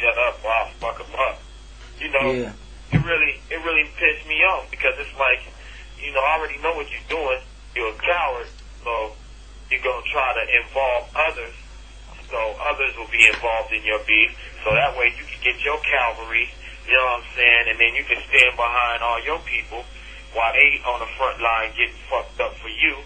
shut up or I'll fuck him up. You know, Yeah. it really pissed me off because it's like, you know, I already know what you're doing. You're a coward, so you're going to try to involve others, so others will be involved in your beef, so that way you can get your cavalry, you know what I'm saying, and then you can stand behind all your people while they on the front line getting fucked up for you,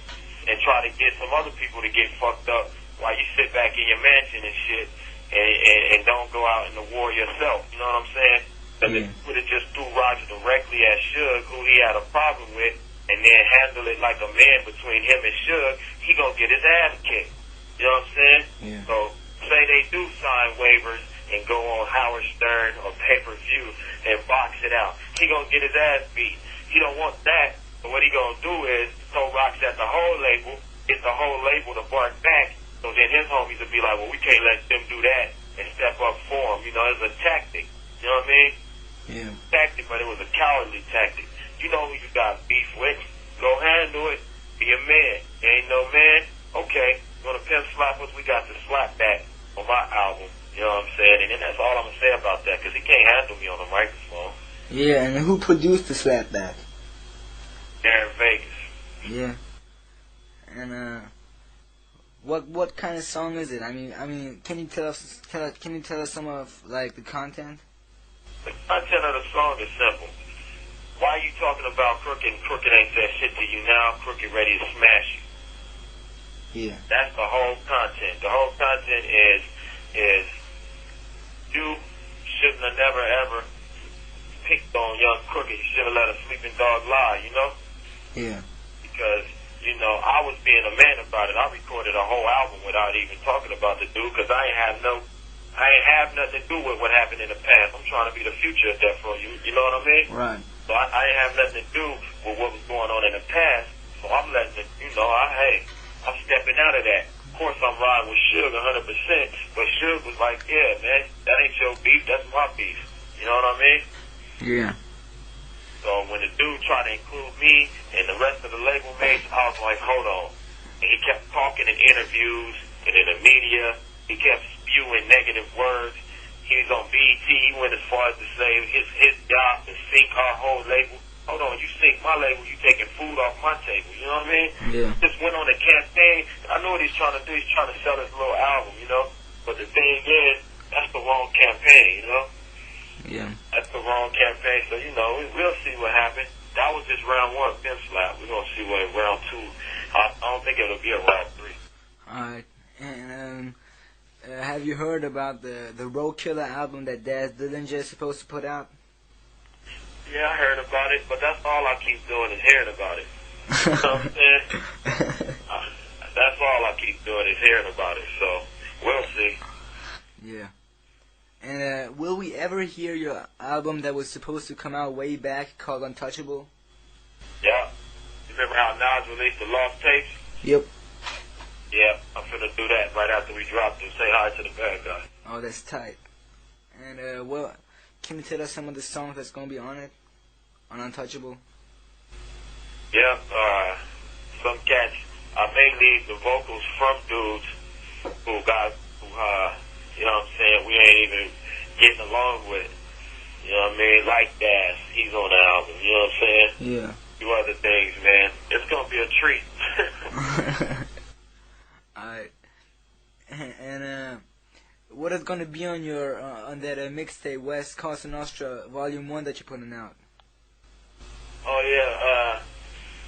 and try to get some other people to get fucked up while you sit back in your mansion and shit, and don't go out in the war yourself, you know what I'm saying? Because if you would have just threw Roger directly at Suge, who he had a problem with, and then handle it like a man between him and Suge, he gonna get his ass kicked. You know what I'm saying? Yeah. So, say they do sign waivers and go on Howard Stern or pay-per-view and box it out. He gonna get his ass beat. He don't want that. So what he gonna do is throw rocks at the whole label, get the whole label to bark back, so then his homies will be like, well, we can't let them do that and step up for him. You know, it's a tactic. You know what I mean? Yeah. Tactic, but it was a cowardly tactic. You know who you got beef with. Go handle it. Be a man. You ain't no man? Okay. You want to pimp slappers? We got the slap back on my album. You know what I'm saying? And then that's all I'm going to say about that, because he can't handle me on the microphone. Yeah, and who produced the slapback? Darren Vegas. Yeah. And what kind of song is it? I mean, can you tell us some of like the content? The content of the song is simple. Why are you talking about Crooked and Crooked ain't said shit to you now? Crooked ready to smash you. Yeah. That's the whole content. The whole content is you shouldn't have never ever picked on young Crooked. You should have let a sleeping dog lie, you know? Yeah. Because, you know, I was being a man about it. I recorded a whole album without even talking about the dude because I ain't have nothing to do with what happened in the past. I'm trying to be the future of Deathrow. You know what I mean? Right. So I ain't have nothing to do with what was going on in the past. So I'm letting it, you know, I'm stepping out of that. Of course, I'm riding with Suge 100%, but Suge was like, yeah, man, that ain't your beef, that's my beef. You know what I mean? Yeah. So when the dude tried to include me and the rest of the label mates, I was like, hold on. And he kept talking in interviews and in the media. He kept spewing negative words. He was on BET. He went as far as to say his job to sink our whole label. Hold on, you sink my label, you taking food off my table. You know what I mean? Yeah. Just went on a campaign. I know what he's trying to do. He's trying to sell his little album, you know? But the thing is, that's the wrong campaign, you know? Yeah. That's the wrong campaign. So, you know, we'll see what happens. That was just round one, pimp slap. We're going to see what round two. I don't think it'll be a round three. Alright. And have you heard about the Road Killer album that Daz Dillinger is supposed to put out? Yeah, I heard about it, but that's all I keep doing is hearing about it. You know what I'm saying? That's all I keep doing is hearing about it. So, we'll see. Yeah. And will we ever hear your album that was supposed to come out way back called Untouchable? Yeah. You remember how Nas released the Lost Tapes? Yep. Yeah, I'm finna do that right after we drop them. Say hi to the bad guy. Oh, that's tight. And, well, can you tell us some of the songs that's going to be on it? On Untouchable? Yeah, some cats. I may leave the vocals from dudes who, you know what I'm saying, we ain't even getting along with. You know what I mean? Like Dash, he's on the album, you know what I'm saying? Yeah. Do other things, man. It's gonna be a treat. Alright. And, what is going to be on your, on that mixtape, West Coast Nostra Volume 1 that you're putting out? Oh, yeah,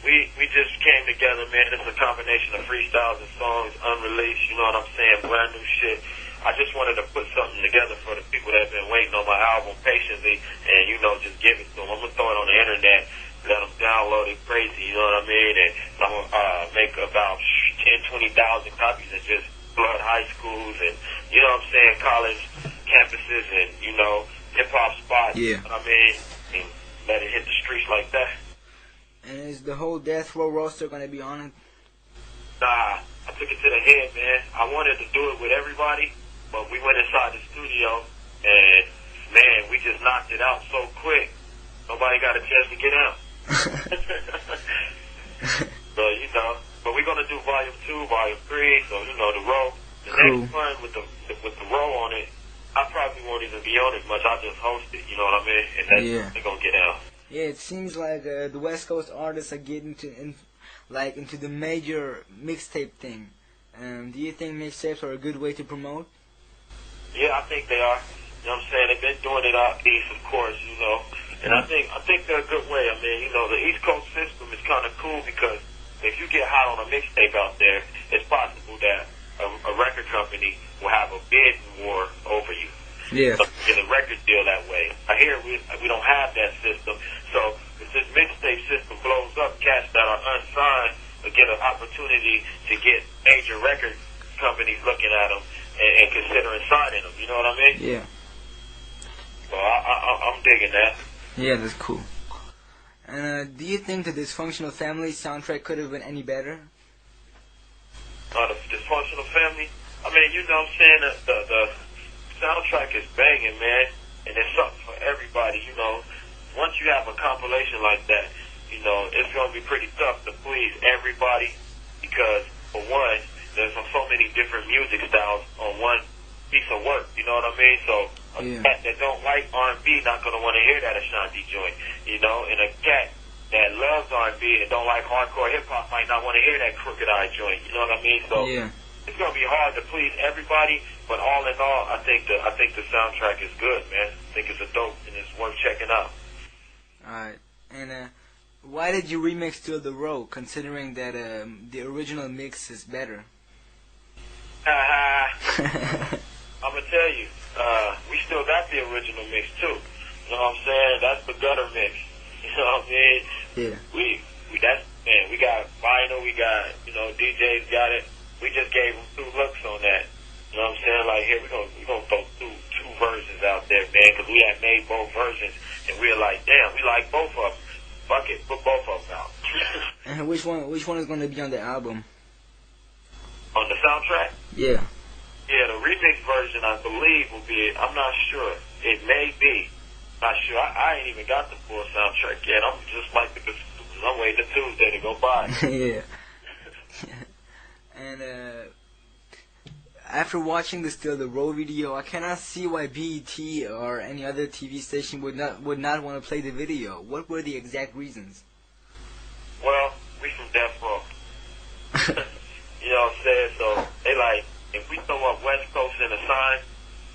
we just came together, man. It's a combination of freestyles and songs, unreleased, you know what I'm saying, brand new shit. I just wanted to put something together for the people that have been waiting on my album patiently and, you know, just give it to them. I'm going to throw it on the internet, let them download it crazy, you know what I mean? And I'm going to make about 10, 20,000 copies and just flood high schools and, you know what I'm saying, college campuses and, you know, hip-hop spots, Yeah. you know what I mean? And let it hit the streets like that. And is the whole Deathrow roster going to be on it? Nah, I took it to the head, man. I wanted to do it with everybody, but we went inside the studio, and, man, we just knocked it out so quick. Nobody got a chance to get out. So, you know, but we're going to do Volume 2, Volume 3, so, you know, the next one with the row on it, I probably won't even be on it much. I'll just host it, you know what I mean? And that's they're gonna get out. Yeah, it seems like the West Coast artists are getting into the major mixtape thing. Do you think mixtapes are a good way to promote? Yeah, I think they are. You know what I'm saying? They've been doing it out east, of course, you know. And I think they're a good way. I mean, you know, the East Coast system is kind of cool because if you get hot on a mixtape out there, it's possible that a record company will have a bidding war over you. Yeah. Get a record deal that way. I hear we don't have that system. So if this mixtape system blows up, cats that are unsigned will get an opportunity to get major record companies looking at them and considering signing them. You know what I mean? Yeah. So I'm digging that. Yeah, that's cool. And do you think the Dysfunctional Family soundtrack could have been any better? The Dysfunctional Family? I mean, you know what I'm saying? The soundtrack is banging, man. And it's something for everybody, you know. Once you have a compilation like that, you know, it's going to be pretty tough to please everybody because, for one, there's so many different music styles on one piece of work, you know what I mean? So a cat that don't like R&B not going to want to hear that Ashanti joint, you know, and a cat that loves R&B and don't like hardcore hip-hop might not want to hear that Crooked Eye joint, you know what I mean? So it's going to be hard to please everybody, but all in all, I think the soundtrack is good, man. I think it's a dope and it's worth checking out. Alright, and why did you remix Deathrow, considering that the original mix is better? I'm gonna tell you, we still got the original mix too. You know what I'm saying? That's the gutter mix. You know what I mean? Yeah. We got vinyl, we got, you know, DJs got it. We just gave them 2 looks on that. You know what I'm saying? Like, here, we're gonna throw two versions out there, man, because we had made both versions, and we were like, damn, we like both of them. Fuck it, put both of them out. And which one is going to be on the album? On the soundtrack? Yeah. Yeah, the remix version, I believe, will be, I'm not sure. It may be. Not sure. I ain't even got the full soundtrack yet. I'm just like I'm waiting till Tuesday to go by. Yeah. And after watching the Deathrow video, I cannot see why BET or any other TV station would not want to play the video. What were the exact reasons? Well, we from Deathrow. You know what I'm saying? So they like, if we throw up West Coast in a sign,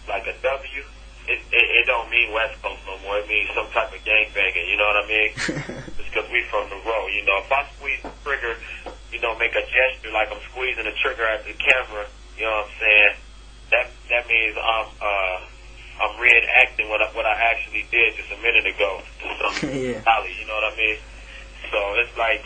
like a W, it don't mean West Coast no more. It means some type of gangbanging, you know what I mean? It's because we from the row, you know. If I squeeze the trigger, you know, make a gesture like I'm squeezing the trigger at the camera, you know what I'm saying? That means I'm reenacting what I actually did just a minute ago to some alley, you know what I mean? So it's like,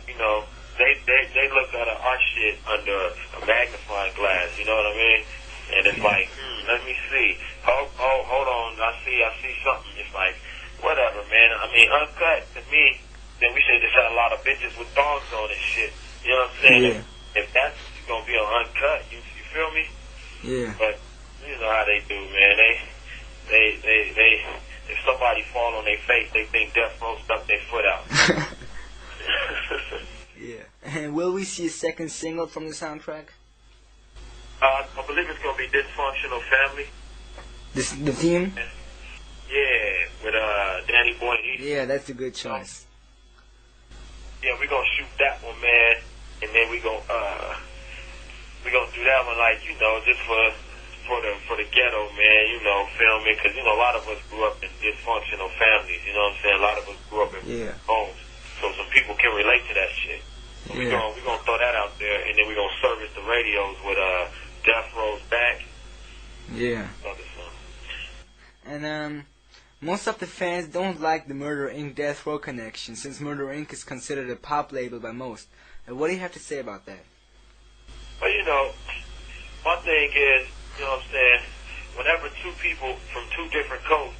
you know, they look at our shit under a magnifying glass, you know what I mean? And it's like, let me see. Hold on, I see something. It's like, whatever, man. I mean, uncut to me, then we should just have a lot of bitches with thongs on and shit. You know what I'm saying? Yeah. If that's gonna be on uncut, you feel me? Yeah. But you know how they do, man. They if somebody fall on their face, they think Deathrow stuck their foot out. Yeah. And will we see a second single from the soundtrack? I believe it's gonna be Dysfunctional Family. The theme? Yeah, with Danny Boy and East. Yeah, that's a good choice. Yeah, we're gonna shoot that one, man, and then we gonna do that one, like, you know, just for the ghetto, man, you know, filming, because, you know, a lot of us grew up in dysfunctional families, you know what I'm saying? A lot of us grew up in homes, so some people can relate to that shit. So we're gonna throw that out there, and then we're gonna service the radios with Deathrow's Back. Yeah. And most of the fans don't like the Murder Inc. Deathrow connection, since Murder Inc. is considered a pop label by most. What do you have to say about that? Well, you know, my thing is, you know what I'm saying, whenever two people from two different coasts,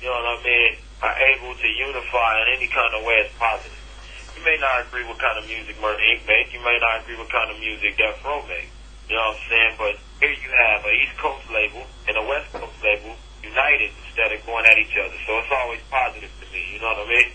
you know what I mean, are able to unify in any kind of way, it's positive. You may not agree what kind of music Murder Inc. make, you may not agree what kind of music Deathrow make, you know what I'm saying, but here you have an East Coast label and a West Coast label united instead of going at each other, so it's always positive to me, you know what I mean?